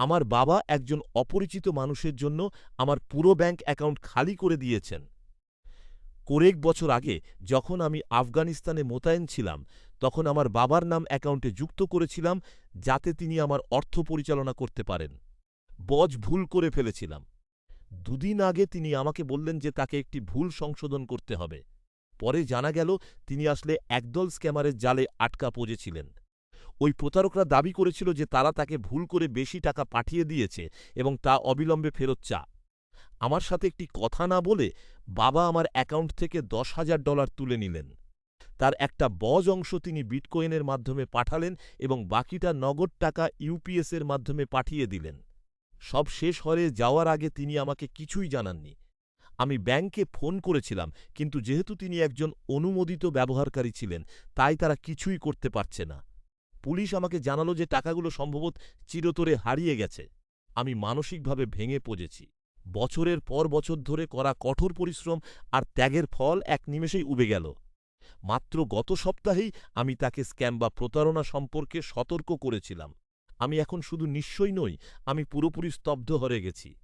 আমার বাবা একজন অপরিচিত মানুষের জন্য আমার পুরো ব্যাঙ্ক অ্যাকাউন্ট খালি করে দিয়েছেন। কয়েক বছর আগে যখন আমি আফগানিস্তানে মোতায়েন ছিলাম, তখন আমার বাবার নাম অ্যাকাউন্টে যুক্ত করেছিলাম যাতে তিনি আমার অর্থ পরিচালনা করতে পারেন। ভুল করে ফেলেছিলাম। দুদিন আগে তিনি আমাকে বললেন যে তাকে একটি ভুল সংশোধন করতে হবে। পরে জানা গেল তিনি আসলে একদল স্ক্যামারের জালে আটকা পড়েছিলেন। ওই প্রতারকরা দাবি করেছিল যে তারা তাকে ভুল করে বেশি টাকা পাঠিয়ে দিয়েছে এবং তা অবিলম্বে ফেরত আমার সাথে একটি কথা না বলে বাবা আমার অ্যাকাউন্ট থেকে $১০,০০০ তুলে নিলেন। তার একটা অংশ তিনি বিটকয়েনের মাধ্যমে পাঠালেন এবং বাকিটা নগদ টাকা ইউপিএস এর মাধ্যমে পাঠিয়ে দিলেন। সব শেষ হয়ে যাওয়ার আগে তিনি আমাকে কিছুই জানাননি। আমি ব্যাংকে ফোন করেছিলাম, কিন্তু যেহেতু তিনি একজন অনুমোদিত ব্যবহারকারী ছিলেন, তাই তারা কিছুই করতে পারছে না। পুলিশ আমাকে জানালো যে টাকাগুলো সম্ভবত চিরতরে হারিয়ে গেছে। আমি মানসিকভাবে ভেঙে পড়েছি। বছরের পর বছর ধরে করা কঠোর পরিশ্রম আর ত্যাগের ফল এক নিমেষেই উবে গেল। মাত্র গত সপ্তাহেই আমি তাকে স্ক্যাম বা প্রতারণা সম্পর্কে সতর্ক করেছিলাম। আমি এখন শুধু নিঃস্বই নই, আমি পুরোপুরি স্তব্ধ হয়ে গেছি।